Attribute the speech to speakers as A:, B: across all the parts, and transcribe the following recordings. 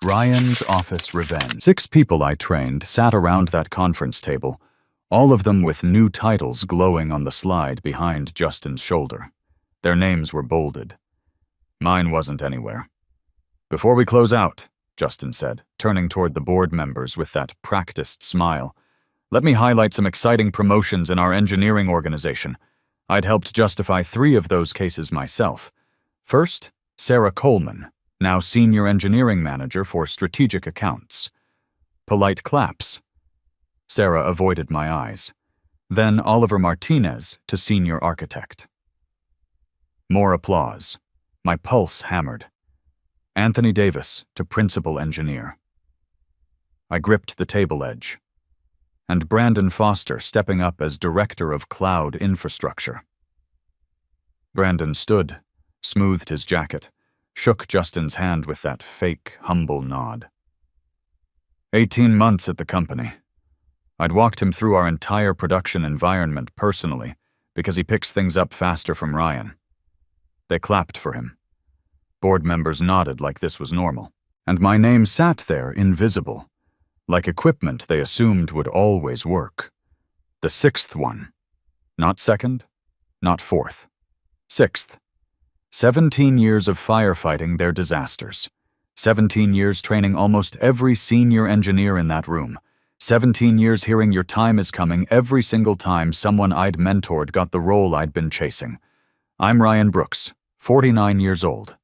A: Ryan's office revenge. 6 people I trained sat around that conference table, all of them with new titles glowing on the slide behind Justin's shoulder. Their names were bolded. Mine wasn't anywhere. "Before we close out," Justin said, turning toward the board members with that practiced smile, "let me highlight some exciting promotions in our engineering organization. I'd helped justify 3 of those cases myself. First, Sarah Coleman, now Senior Engineering Manager for Strategic Accounts." Polite claps. Sarah avoided my eyes. Then Oliver Martinez to Senior Architect. More applause. My pulse hammered. Anthony Davis to Principal Engineer. I gripped the table edge. And Brandon Foster stepping up as Director of Cloud Infrastructure. Brandon stood, smoothed his jacket, shook Justin's hand with that fake, humble nod. 18 months at the company. I'd walked him through our entire production environment personally because he picks things up faster from Ryan. They clapped for him. Board members nodded like this was normal. And my name sat there invisible, like equipment they assumed would always work. The 6th one. Not 2nd, not 4th. 6th. 17 years of firefighting their disasters. 17 years training almost every senior engineer in that room. 17 years hearing your time is coming every single time someone I'd mentored got the role I'd been chasing. I'm Ryan Brooks, 49 years old.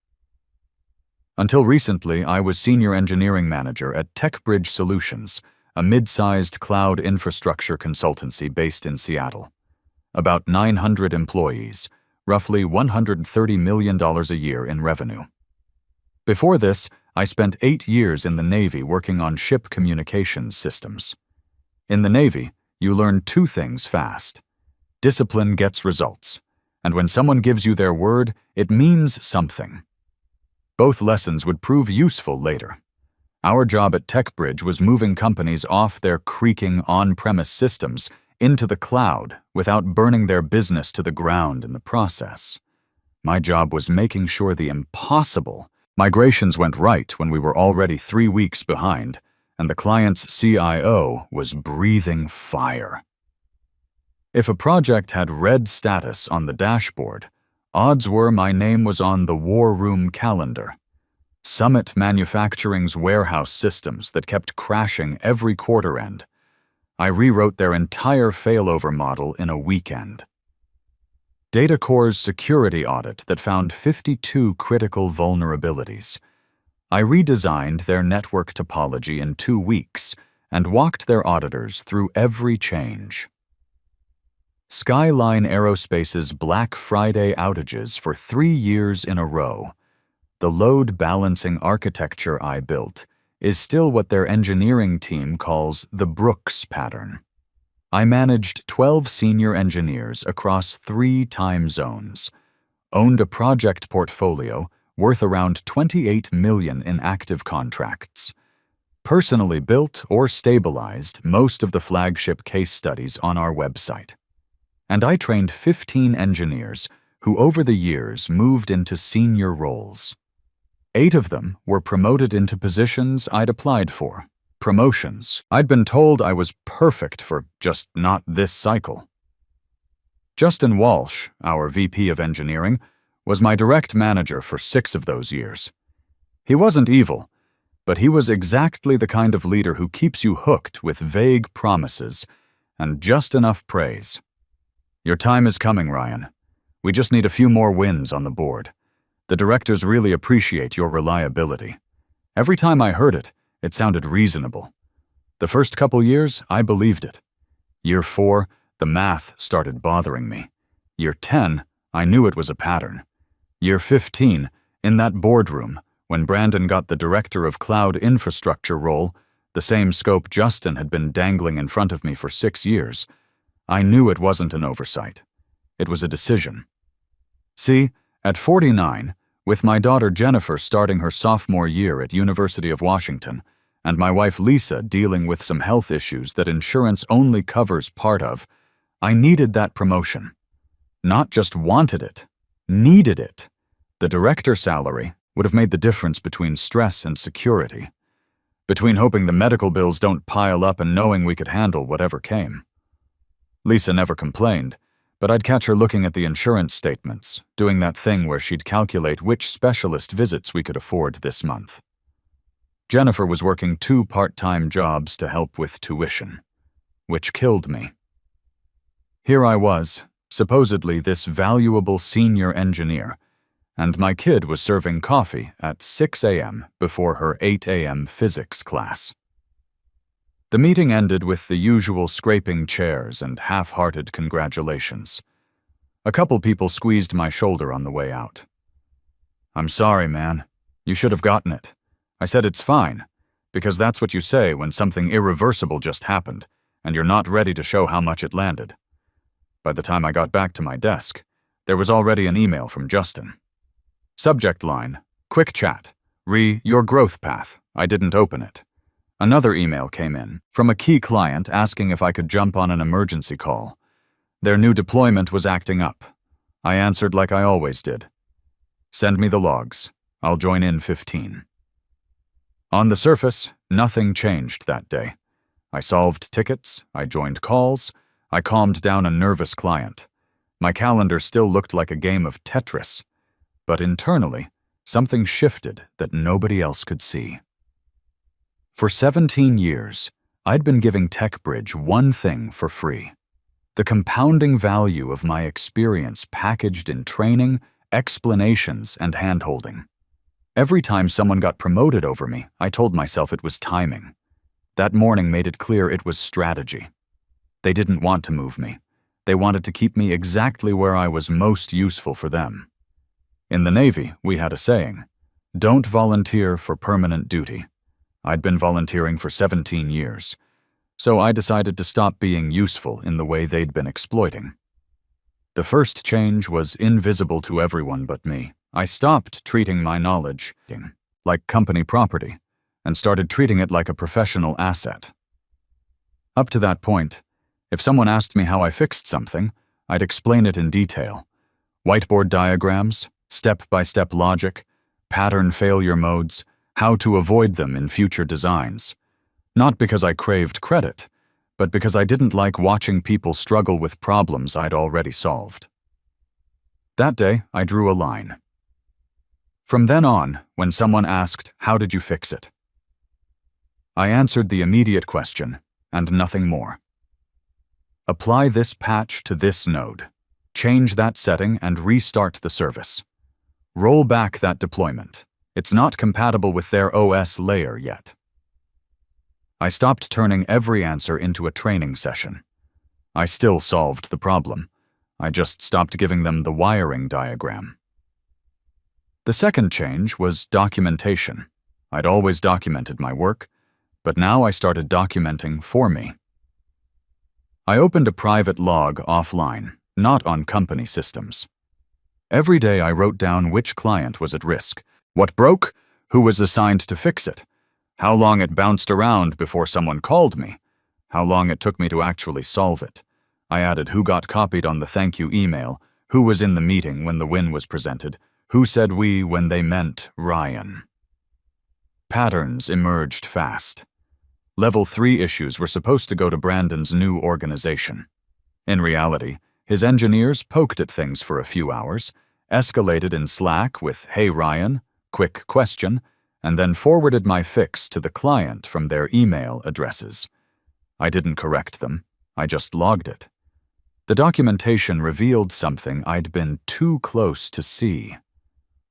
A: Until recently, I was Senior Engineering Manager at TechBridge Solutions, a mid-sized cloud infrastructure consultancy based in Seattle. About 900 employees, roughly $130 million a year in revenue. Before this, I spent 8 years in the Navy working on ship communications systems. In the Navy, you learn 2 things fast. Discipline gets results, and when someone gives you their word, it means something. Both lessons would prove useful later. Our job at TechBridge was moving companies off their creaking on-premise systems into the cloud without burning their business to the ground in the process. My job was making sure the impossible migrations went right when we were already 3 weeks behind, and the client's CIO was breathing fire. If a project had red status on the dashboard, odds were my name was on the war room calendar. Summit Manufacturing's warehouse systems that kept crashing every quarter end. I rewrote their entire failover model in a weekend. DataCore's security audit that found 52 critical vulnerabilities. I redesigned their network topology in 2 weeks and walked their auditors through every change. Skyline Aerospace's Black Friday outages for 3 years in a row. The load balancing architecture I built is still what their engineering team calls the Brooks pattern. I managed 12 senior engineers across 3 time zones, owned a project portfolio worth around $28 million in active contracts, personally built or stabilized most of the flagship case studies on our website. And I trained 15 engineers who over the years moved into senior roles. 8 of them were promoted into positions I'd applied for. Promotions I'd been told I was perfect for, just not this cycle. Justin Walsh, our VP of Engineering, was my direct manager for 6 of those years. He wasn't evil, but he was exactly the kind of leader who keeps you hooked with vague promises and just enough praise. "Your time is coming, Ryan. We just need a few more wins on the board. The directors really appreciate your reliability." Every time I heard it, it sounded reasonable. The first couple years, I believed it. Year 4, the math started bothering me. Year 10, I knew it was a pattern. Year 15, in that boardroom, when Brandon got the Director of Cloud Infrastructure role, the same scope Justin had been dangling in front of me for 6 years, I knew it wasn't an oversight. It was a decision. See, at 49, with my daughter Jennifer starting her sophomore year at University of Washington, and my wife Lisa dealing with some health issues that insurance only covers part of, I needed that promotion. Not just wanted it, needed it. The director salary would have made the difference between stress and security. between hoping the medical bills don't pile up and knowing we could handle whatever came. Lisa never complained, but I'd catch her looking at the insurance statements, doing that thing where she'd calculate which specialist visits we could afford this month. Jennifer was working 2 part-time jobs to help with tuition, which killed me. Here I was, supposedly this valuable senior engineer, and my kid was serving coffee at 6 a.m. before her 8 a.m. physics class. The meeting ended with the usual scraping chairs and half-hearted congratulations. A couple people squeezed my shoulder on the way out. "I'm sorry, man. You should have gotten it." I said it's fine, because that's what you say when something irreversible just happened, and you're not ready to show how much it landed. By the time I got back to my desk, there was already an email from Justin. Subject line, "Quick chat. Your growth path." I didn't open it. Another email came in from a key client asking if I could jump on an emergency call. Their new deployment was acting up. I answered like I always did. "Send me the logs. I'll join in 15. On the surface, nothing changed that day. I solved tickets, I joined calls, I calmed down a nervous client. My calendar still looked like a game of Tetris, but internally, something shifted that nobody else could see. For 17 years, I'd been giving TechBridge one thing for free: the compounding value of my experience packaged in training, explanations, and hand-holding. Every time someone got promoted over me, I told myself it was timing. That morning made it clear it was strategy. They didn't want to move me. They wanted to keep me exactly where I was most useful for them. In the Navy, we had a saying, "Don't volunteer for permanent duty." I'd been volunteering for 17 years, so I decided to stop being useful in the way they'd been exploiting. The first change was invisible to everyone but me. I stopped treating my knowledge like company property and started treating it like a professional asset. Up to that point, if someone asked me how I fixed something, I'd explain it in detail. Whiteboard diagrams, step-by-step logic, pattern failure modes, how to avoid them in future designs. Not because I craved credit, but because I didn't like watching people struggle with problems I'd already solved. That day, I drew a line. From then on, when someone asked, "How did you fix it?" I answered the immediate question, and nothing more. Apply this patch to this node. Change that setting and restart the service. Roll back that deployment. It's not compatible with their OS layer yet. I stopped turning every answer into a training session. I still solved the problem. I just stopped giving them the wiring diagram. The second change was documentation. I'd always documented my work, but now I started documenting for me. I opened a private log offline, not on company systems. Every day I wrote down which client was at risk, what broke, who was assigned to fix it, how long it bounced around before someone called me, how long it took me to actually solve it. I added who got copied on the thank you email, who was in the meeting when the win was presented, who said we when they meant Ryan. Patterns emerged fast. Level 3 issues were supposed to go to Brandon's new organization. In reality, his engineers poked at things for a few hours, escalated in Slack with "Hey Ryan, quick question," and then forwarded my fix to the client from their email addresses. I didn't correct them, I just logged it. The documentation revealed something I'd been too close to see.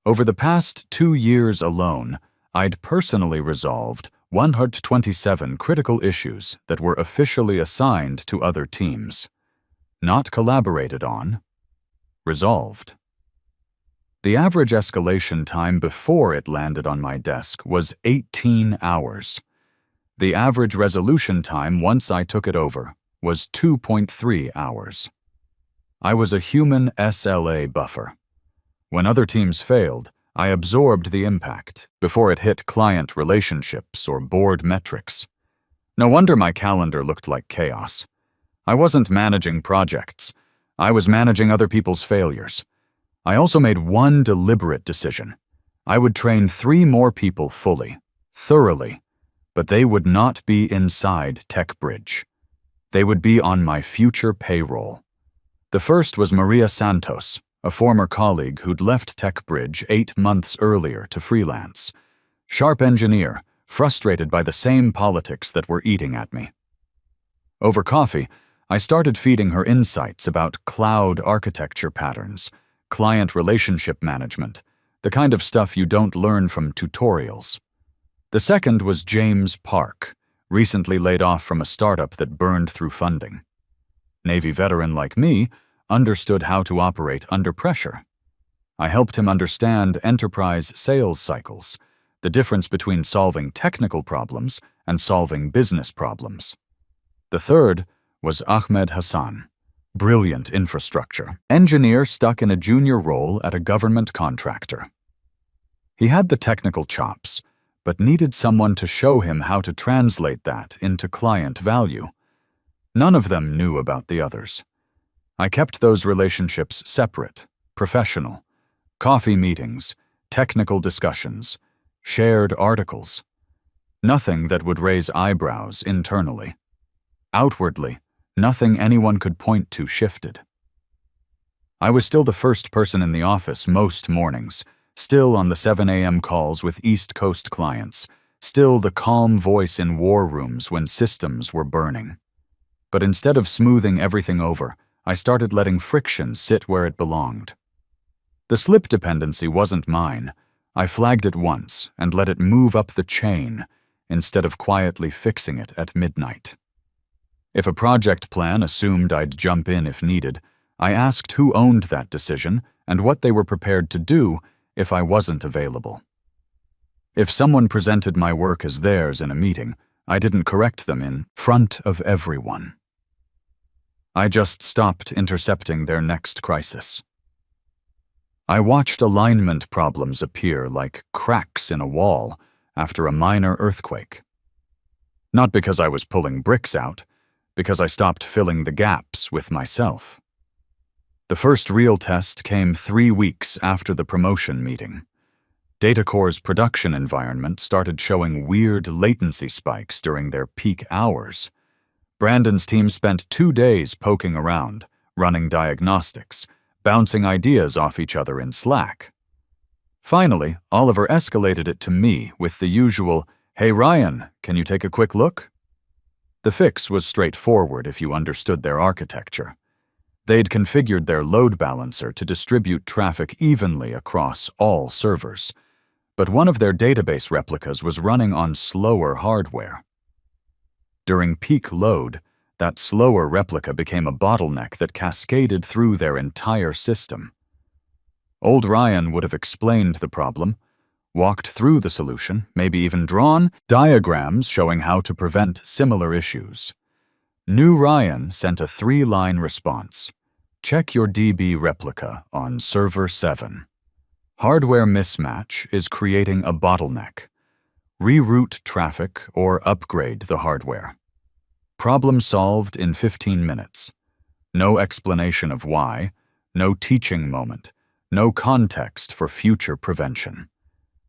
A: Over the past 2 years alone, I'd personally resolved 127 critical issues that were officially assigned to other teams. Not collaborated on, resolved. The average escalation time before it landed on my desk was 18 hours. The average resolution time once I took it over was 2.3 hours. I was a human SLA buffer. When other teams failed, I absorbed the impact before it hit client relationships or board metrics. No wonder my calendar looked like chaos. I wasn't managing projects. I was managing other people's failures. I also made one deliberate decision. I would train 3 more people fully, thoroughly, But they would not be inside TechBridge. They would be on my future payroll. The first was Maria Santos, a former colleague who'd left TechBridge 8 months earlier to freelance. Sharp engineer, frustrated by the same politics that were eating at me. Over coffee, I started feeding her insights about cloud architecture patterns, client relationship management, the kind of stuff you don't learn from tutorials. The second was James Park, recently laid off from a startup that burned through funding. Navy veteran like me understood how to operate under pressure. I helped him understand enterprise sales cycles, the difference between solving technical problems and solving business problems. The third was Ahmed Hassan, brilliant infrastructure engineer stuck in a junior role at a government contractor. He had the technical chops, but needed someone to show him how to translate that into client value. None of them knew about the others. I kept those relationships separate, professional, coffee meetings, technical discussions, shared articles. Nothing that would raise eyebrows internally. Outwardly, nothing anyone could point to shifted. I was still the first person in the office most mornings, still on the 7 a.m. calls with East Coast clients, still the calm voice in war rooms when systems were burning. But instead of smoothing everything over, I started letting friction sit where it belonged. The slip dependency wasn't mine. I flagged it once and let it move up the chain instead of quietly fixing it at midnight. If a project plan assumed I'd jump in if needed, I asked who owned that decision and what they were prepared to do if I wasn't available. If someone presented my work as theirs in a meeting, I didn't correct them in front of everyone. I just stopped intercepting their next crisis. I watched alignment problems appear like cracks in a wall after a minor earthquake. Not because I was pulling bricks out, because I stopped filling the gaps with myself. The first real test came 3 weeks after the promotion meeting. DataCore's production environment started showing weird latency spikes during their peak hours. Brandon's team spent 2 days poking around, running diagnostics, bouncing ideas off each other in Slack. Finally, Oliver escalated it to me with the usual, "Hey Ryan, can you take a quick look?" The fix was straightforward if you understood their architecture. They'd configured their load balancer to distribute traffic evenly across all servers, but one of their database replicas was running on slower hardware. During peak load, that slower replica became a bottleneck that cascaded through their entire system. Old Ryan would have explained the problem, walked through the solution, maybe even drawn diagrams showing how to prevent similar issues. New Ryan sent a 3-line response. Check your DB replica on server 7. Hardware mismatch is creating a bottleneck. Reroute traffic or upgrade the hardware. Problem solved in 15 minutes. No explanation of why, no teaching moment, no context for future prevention.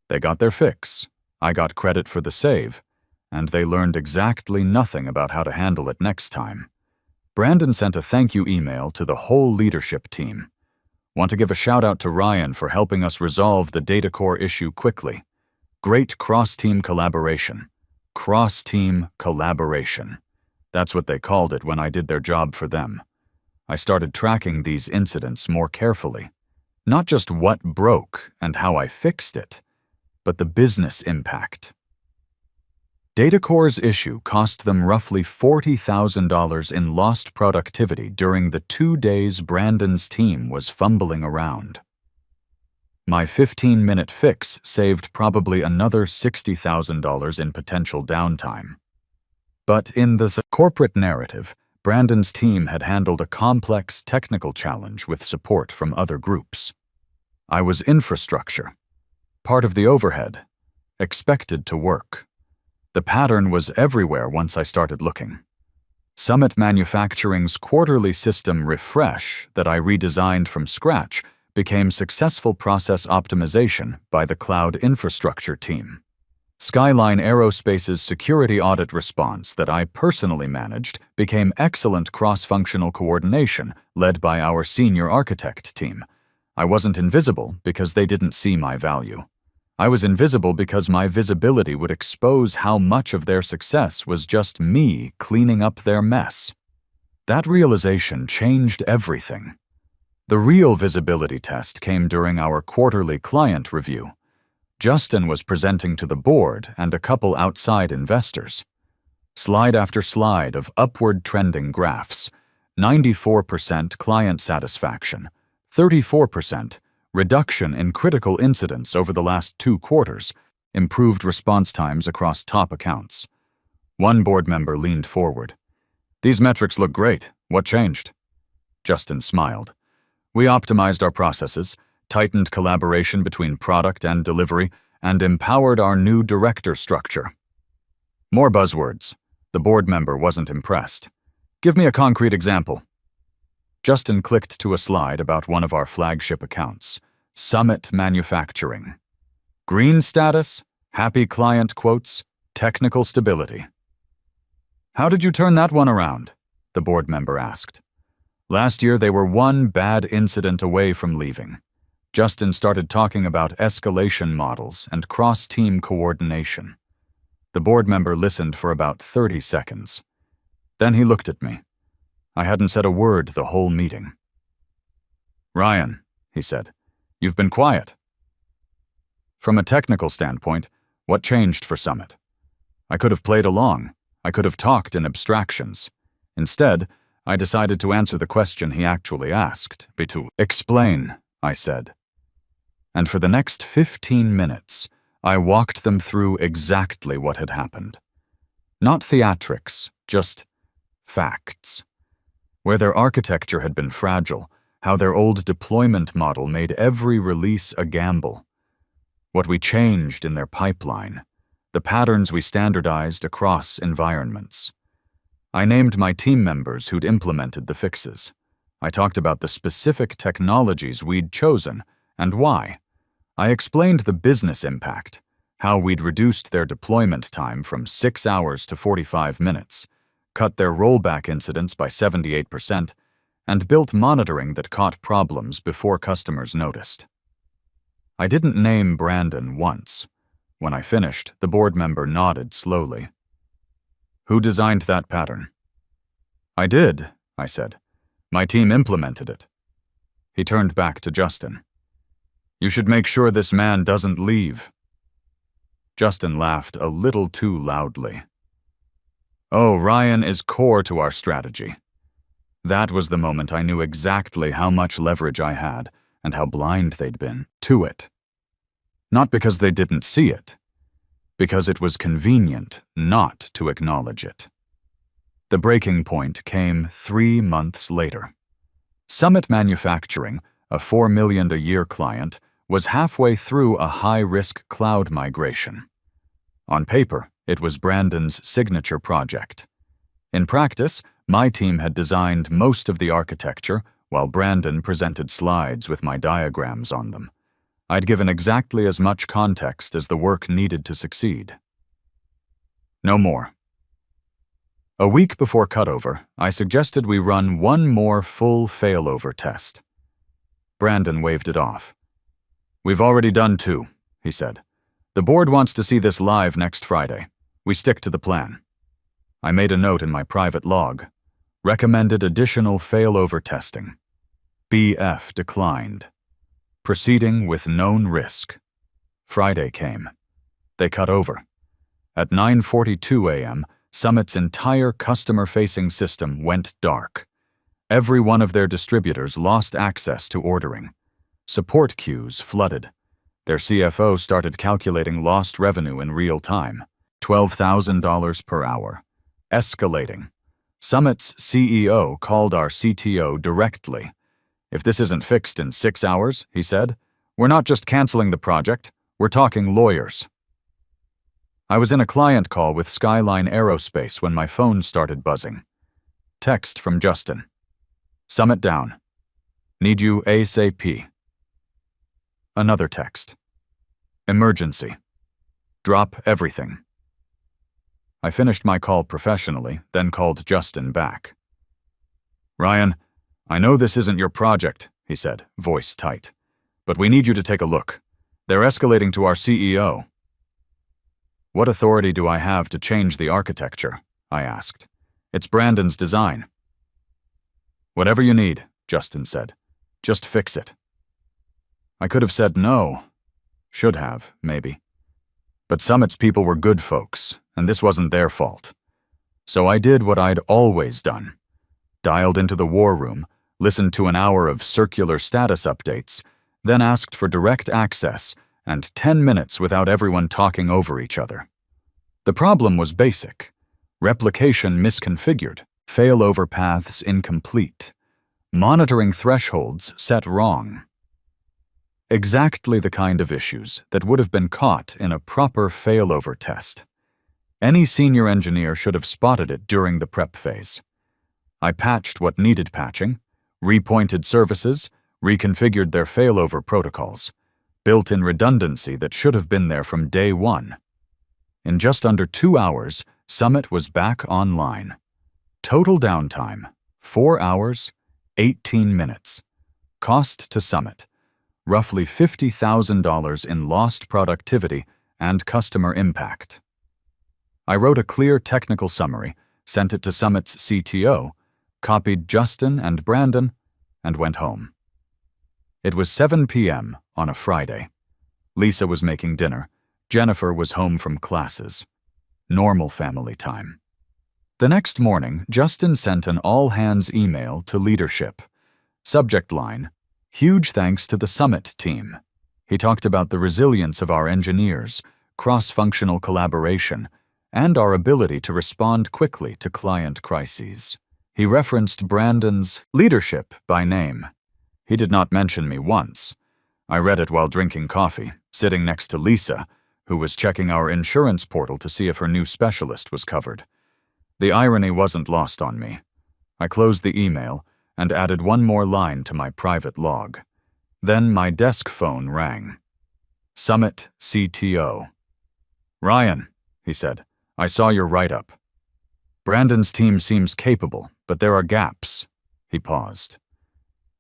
A: They got their fix, I got credit for the save, and they learned exactly nothing about how to handle it next time. Brandon sent a thank you email to the whole leadership team. Want to give a shout out to Ryan for helping us resolve the DataCore issue quickly. Great cross-team collaboration. Cross-team collaboration. That's what they called it when I did their job for them. I started tracking these incidents more carefully. Not just what broke and how I fixed it, but the business impact. DataCore's issue cost them roughly $40,000 in lost productivity during the 2 days Brandon's team was fumbling around. My 15-minute fix saved probably another $60,000 in potential downtime. But in the corporate narrative, Brandon's team had handled a complex technical challenge with support from other groups. I was infrastructure, part of the overhead, expected to work. The pattern was everywhere once I started looking. Summit Manufacturing's quarterly system refresh that I redesigned from scratch became successful process optimization by the cloud infrastructure team. Skyline Aerospace's security audit response that I personally managed became excellent cross-functional coordination led by our senior architect team. I wasn't invisible because they didn't see my value. I was invisible because my visibility would expose how much of their success was just me cleaning up their mess. That realization changed everything. The real visibility test came during our quarterly client review. Justin was presenting to the board and a couple outside investors. Slide after slide of upward trending graphs, 94% client satisfaction, 34% reduction in critical incidents over the last 2 quarters, improved response times across top accounts. One board member leaned forward. "These metrics look great. What changed?" Justin smiled. "We optimized our processes, tightened collaboration between product and delivery, and empowered our new director structure." More buzzwords. The board member wasn't impressed. "Give me a concrete example." Justin clicked to a slide about one of our flagship accounts, Summit Manufacturing. Green status, happy client quotes, technical stability. "How did you turn that one around?" the board member asked. "Last year they were one bad incident away from leaving." Justin started talking about escalation models and cross-team coordination. The board member listened for about 30 seconds. Then he looked at me. I hadn't said a word the whole meeting. "Ryan," he said, "you've been quiet." From a technical standpoint, what changed for Summit? I could have played along. I could have talked in abstractions. Instead, I decided to answer the question he actually asked. "Explain," I said. And for the next 15 minutes, I walked them through exactly what had happened. Not theatrics, just facts. Where their architecture had been fragile, how their old deployment model made every release a gamble. What we changed in their pipeline, the patterns we standardized across environments. I named my team members who'd implemented the fixes. I talked about the specific technologies we'd chosen and why. I explained the business impact, how we'd reduced their deployment time from 6 hours to 45 minutes, cut their rollback incidents by 78%, and built monitoring that caught problems before customers noticed. I didn't name Brandon once. When I finished, the board member nodded slowly. "Who designed that pattern?" "I did," I said. "My team implemented it." He turned back to Justin. "You should make sure this man doesn't leave." Justin laughed a little too loudly. "Oh, Ryan is core to our strategy." That was the moment I knew exactly how much leverage I had and how blind they'd been to it. Not because they didn't see it, because it was convenient not to acknowledge it. The breaking point came 3 months later. Summit Manufacturing, a $4 million a year client, was halfway through a high-risk cloud migration. On paper, it was Brandon's signature project. In practice, my team had designed most of the architecture, while Brandon presented slides with my diagrams on them. I'd given exactly as much context as the work needed to succeed. No more. A week before cutover, I suggested we run one more full failover test. Brandon waved it off. "We've already done 2, he said. "The board wants to see this live next Friday. We stick to the plan." I made a note in my private log. Recommended additional failover testing. BF declined. Proceeding with known risk. Friday came. They cut over. At 9:42 a.m., Summit's entire customer-facing system went dark. Every one of their distributors lost access to ordering. Support queues flooded. Their CFO started calculating lost revenue in real time. $12,000 per hour. Escalating. Summit's CEO called our CTO directly. "If this isn't fixed in 6 hours," he said, "we're not just canceling the project, we're talking lawyers." I was in a client call with Skyline Aerospace when my phone started buzzing. Text from Justin. "Summit down. Need you ASAP." Another text. "Emergency. Drop everything. I finished my call professionally, then called Justin back. Ryan, I know this isn't your project, he said, voice tight, but we need you to take a look. They're escalating to our CEO. What authority do I have to change the architecture? I asked. It's Brandon's design. Whatever you need, Justin said. Just fix it. I could have said no. Should have, maybe. But Summit's people were good folks, and this wasn't their fault. So I did what I'd always done. Dialed into the war room, listened to an hour of circular status updates, then asked for direct access and 10 minutes without everyone talking over each other. The problem was basic. Replication misconfigured, failover paths incomplete, monitoring thresholds set wrong. Exactly the kind of issues that would have been caught in a proper failover test. Any senior engineer should have spotted it during the prep phase. I patched what needed patching, repointed services, reconfigured their failover protocols, built in redundancy that should have been there from day one. In just under 2 hours, Summit was back online. Total downtime, 4 hours, 18 minutes. Cost to Summit, roughly $50,000 in lost productivity and customer impact. I wrote a clear technical summary, sent it to Summit's CTO, copied Justin and Brandon, and went home. It was 7 p.m. on a Friday. Lisa was making dinner. Jennifer was home from classes. Normal family time. The next morning, Justin sent an all-hands email to leadership. Subject line, "Huge thanks to the Summit team." He talked about the resilience of our engineers, cross-functional collaboration, and our ability to respond quickly to client crises. He referenced Brandon's leadership by name. He did not mention me once. I read it while drinking coffee, sitting next to Lisa, who was checking our insurance portal to see if her new specialist was covered. The irony wasn't lost on me. I closed the email and added one more line to my private log. Then my desk phone rang. Summit CTO. "Ryan," he said, "I saw your write-up. Brandon's team seems capable, but there are gaps." He paused.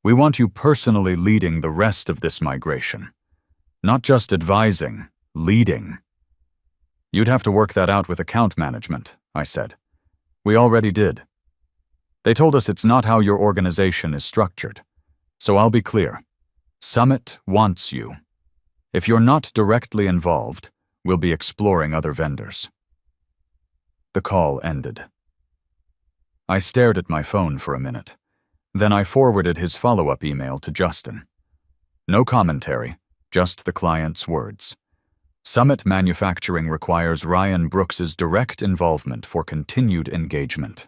A: "We want you personally leading the rest of this migration. Not just advising, leading." "You'd have to work that out with account management," I said. "We already did. They told us it's not how your organization is structured. So I'll be clear. Summit wants you. If you're not directly involved, we'll be exploring other vendors." The call ended. I stared at my phone for a minute. Then I forwarded his follow-up email to Justin. No commentary, just the client's words. Summit Manufacturing requires Ryan Brooks's direct involvement for continued engagement.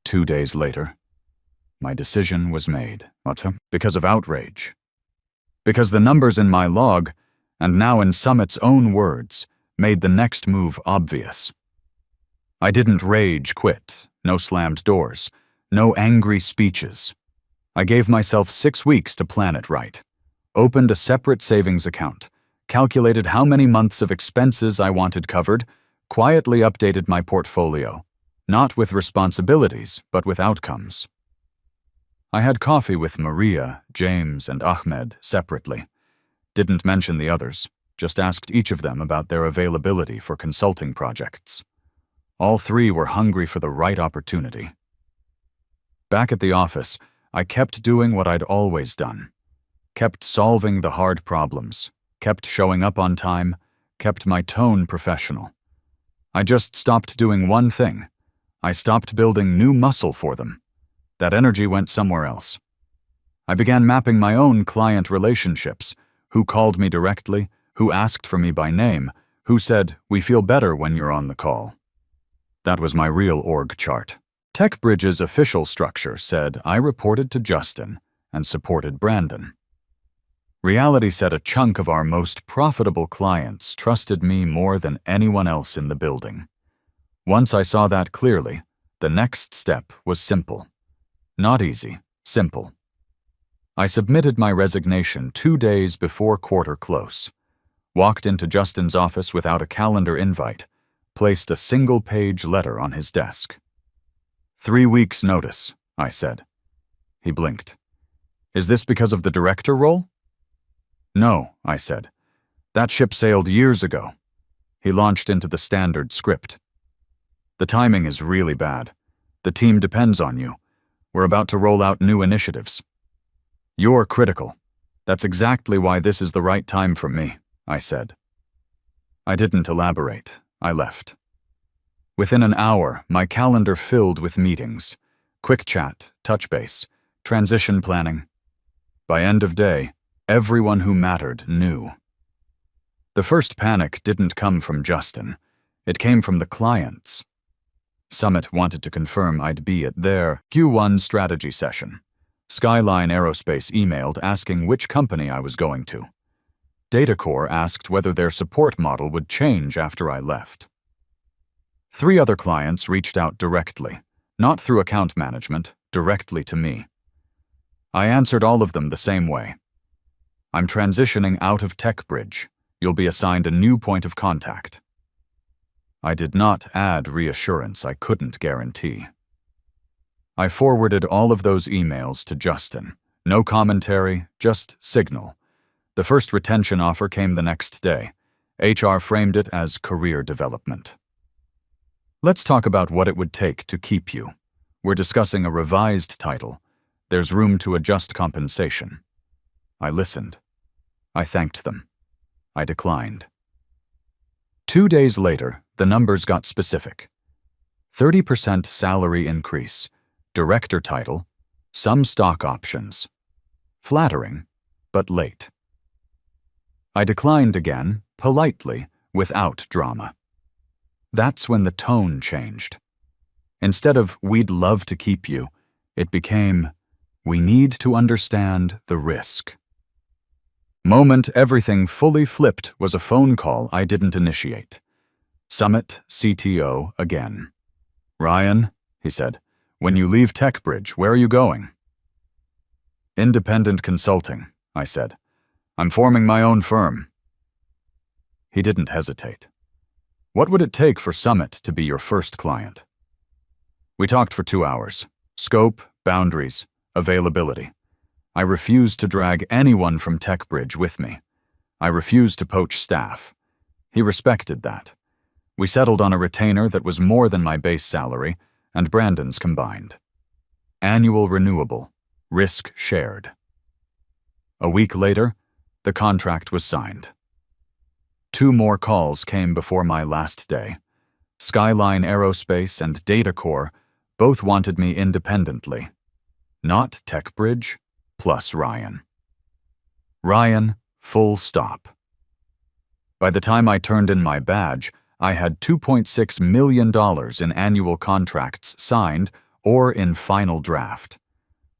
A: 2 days later, my decision was made. Because of outrage. Because the numbers in my log, and now in Summit's own words, made the next move obvious. I didn't rage quit, no slammed doors, no angry speeches. I gave myself 6 weeks to plan it right. Opened a separate savings account, calculated how many months of expenses I wanted covered, quietly updated my portfolio, not with responsibilities, but with outcomes. I had coffee with Maria, James, and Ahmed separately. Didn't mention the others, just asked each of them about their availability for consulting projects. All 3 were hungry for the right opportunity. Back at the office, I kept doing what I'd always done. Kept solving the hard problems, kept showing up on time, kept my tone professional. I just stopped doing one thing. I stopped building new muscle for them. That energy went somewhere else. I began mapping my own client relationships, who called me directly, who asked for me by name, who said, "We feel better when you're on the call." That was my real org chart. TechBridge's official structure said I reported to Justin and supported Brandon. Reality said a chunk of our most profitable clients trusted me more than anyone else in the building. Once I saw that clearly, the next step was simple. Not easy, simple. I submitted my resignation 2 days before quarter close. walked into Justin's office without a calendar invite, placed a single-page letter on his desk. 3 weeks' notice, I said. He blinked. Is this because of the director role? No, I said. That ship sailed years ago. He launched into the standard script. The timing is really bad. The team depends on you. We're about to roll out new initiatives. You're critical. That's exactly why this is the right time for me, I said. I didn't elaborate. I left. Within an hour, my calendar filled with meetings. Quick chat, touch base, transition planning. By end of day, everyone who mattered knew. The first panic didn't come from Justin. It came from the clients. Summit wanted to confirm I'd be at their Q1 strategy session. Skyline Aerospace emailed asking which company I was going to. Datacore asked whether their support model would change after I left. 3 other clients reached out directly, not through account management, directly to me. I answered all of them the same way. I'm transitioning out of TechBridge. You'll be assigned a new point of contact. I did not add reassurance I couldn't guarantee. I forwarded all of those emails to Justin. No commentary, just signal. The first retention offer came the next day. HR framed it as career development. Let's talk about what it would take to keep you. We're discussing a revised title. There's room to adjust compensation. I listened. I thanked them. I declined. 2 days later, the numbers got specific. 30% salary increase, director title, some stock options. Flattering, but late. I declined again, politely, without drama. That's when the tone changed. Instead of "we'd love to keep you," it became "we need to understand the risk." Moment everything fully flipped was a phone call I didn't initiate. Summit CTO again. "Ryan," he said, "when you leave TechBridge, where are you going?" "Independent consulting," I said. "I'm forming my own firm." He didn't hesitate. "What would it take for Summit to be your first client?" We talked for 2 hours. Scope, boundaries, availability. I refused to drag anyone from TechBridge with me. I refused to poach staff. He respected that. We settled on a retainer that was more than my base salary and Brandon's combined. Annual renewable, risk shared. A week later, the contract was signed. 2 more calls came before my last day. Skyline Aerospace and Datacore both wanted me independently. Not TechBridge, plus Ryan. Ryan, full stop. By the time I turned in my badge, I had $2.6 million in annual contracts signed or in final draft.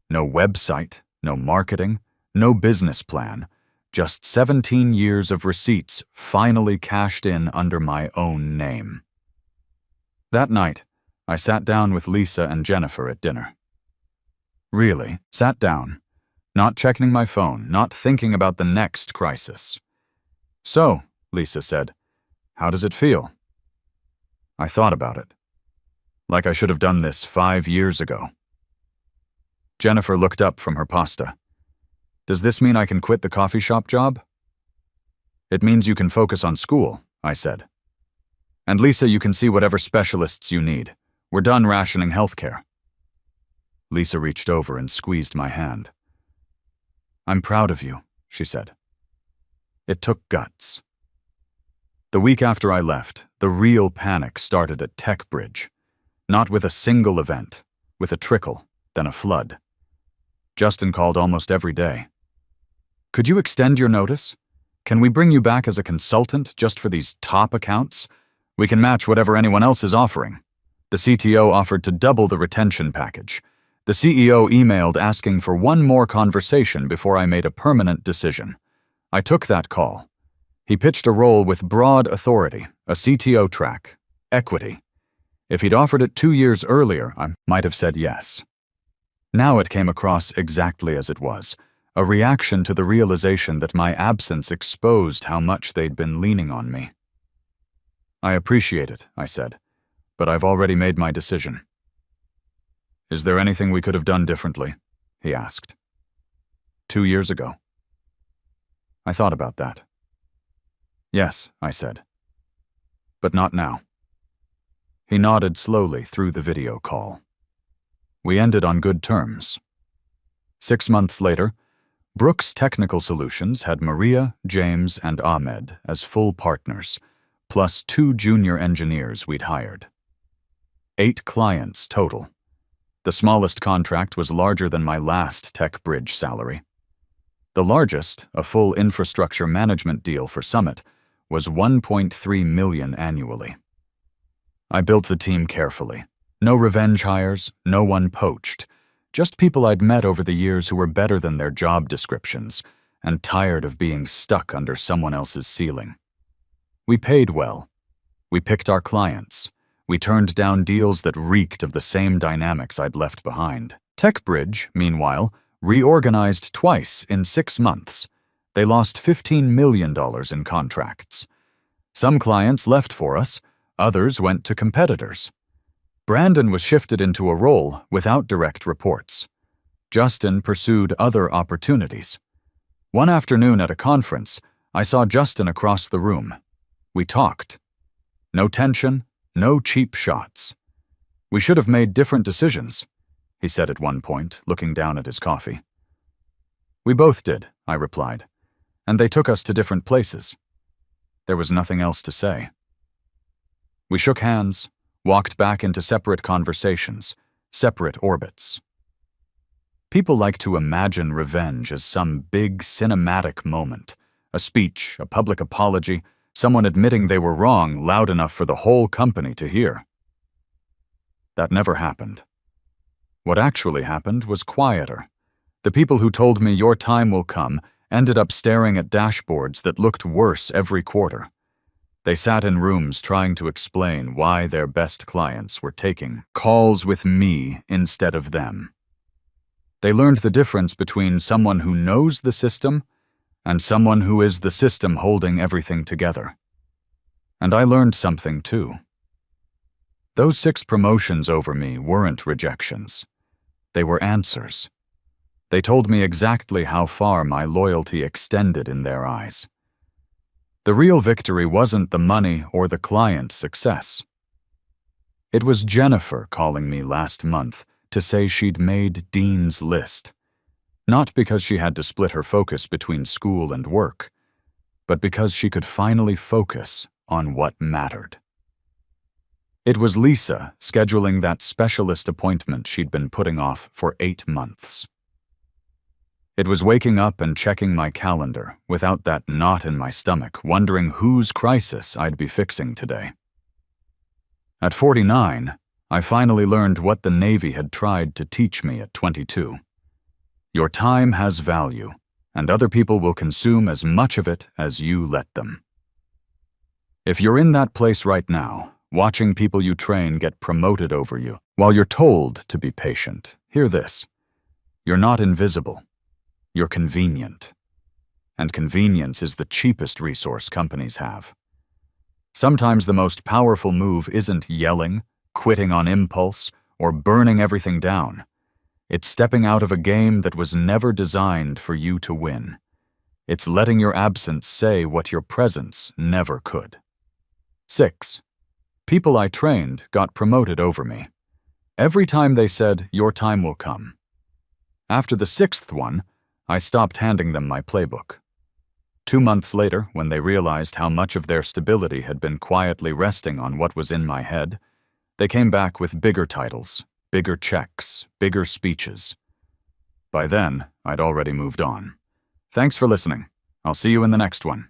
A: No website, no marketing, no business plan, just 17 years of receipts finally cashed in under my own name. That night, I sat down with Lisa and Jennifer at dinner. Really, sat down, not checking my phone, not thinking about the next crisis. "So," Lisa said, "how does it feel?" I thought about it. Like I should have done this 5 years ago. Jennifer looked up from her pasta. "Does this mean I can quit the coffee shop job?" "It means you can focus on school," I said. "And Lisa, you can see whatever specialists you need. We're done rationing healthcare." Lisa reached over and squeezed my hand. "I'm proud of you," she said. It took guts. The week after I left, the real panic started at TechBridge. Not with a single event, with a trickle, then a flood. Justin called almost every day. "Could you extend your notice? Can we bring you back as a consultant just for these top accounts? We can match whatever anyone else is offering." The CTO offered to double the retention package. The CEO emailed asking for one more conversation before I made a permanent decision. I took that call. He pitched a role with broad authority, a CTO track, equity. If he'd offered it 2 years earlier, I might have said yes. Now it came across exactly as it was, a reaction to the realization that my absence exposed how much they'd been leaning on me. "I appreciate it," I said, "but I've already made my decision." "Is there anything we could have done differently?" he asked. 2 years ago. I thought about that. "Yes," I said, "but not now." He nodded slowly through the video call. We ended on good terms. 6 months later, Brooks Technical Solutions had Maria, James, and Ahmed as full partners, plus 2 junior engineers we'd hired. 8 clients total. The smallest contract was larger than my last Tech Bridge salary. The largest, a full infrastructure management deal for Summit, was $1.3 million annually. I built the team carefully. No revenge hires, no one poached. Just people I'd met over the years who were better than their job descriptions and tired of being stuck under someone else's ceiling. We paid well. We picked our clients. We turned down deals that reeked of the same dynamics I'd left behind. TechBridge, meanwhile, reorganized twice in 6 months. They lost $15 million in contracts. Some clients left for us, others went to competitors. Brandon was shifted into a role without direct reports. Justin pursued other opportunities. One afternoon at a conference, I saw Justin across the room. We talked. No tension, no cheap shots. "We should have made different decisions," he said at one point, looking down at his coffee. "We both did," I replied, "and they took us to different places." There was nothing else to say. We shook hands, walked back into separate conversations, separate orbits. People like to imagine revenge as some big cinematic moment, a speech, a public apology, someone admitting they were wrong loud enough for the whole company to hear. That never happened. What actually happened was quieter. The people who told me your time will come ended up staring at dashboards that looked worse every quarter. They sat in rooms trying to explain why their best clients were taking calls with me instead of them. They learned the difference between someone who knows the system and someone who is the system holding everything together. And I learned something too. Those 6 promotions over me weren't rejections. They were answers. They told me exactly how far my loyalty extended in their eyes. The real victory wasn't the money or the client success. It was Jennifer calling me last month to say she'd made Dean's List, not because she had to split her focus between school and work, but because she could finally focus on what mattered. It was Lisa scheduling that specialist appointment she'd been putting off for 8 months. It was waking up and checking my calendar without that knot in my stomach, wondering whose crisis I'd be fixing today. At 49, I finally learned what the Navy had tried to teach me at 22. Your time has value, and other people will consume as much of it as you let them. If you're in that place right now, watching people you train get promoted over you, while you're told to be patient, hear this. You're not invisible. You're convenient. And convenience is the cheapest resource companies have. Sometimes the most powerful move isn't yelling, quitting on impulse, or burning everything down. It's stepping out of a game that was never designed for you to win. It's letting your absence say what your presence never could. 6. People I trained got promoted over me. Every time they said, "Your time will come." After the 6th one, I stopped handing them my playbook. 2 months later, when they realized how much of their stability had been quietly resting on what was in my head, they came back with bigger titles, bigger checks, bigger speeches. By then, I'd already moved on. Thanks for listening. I'll see you in the next one.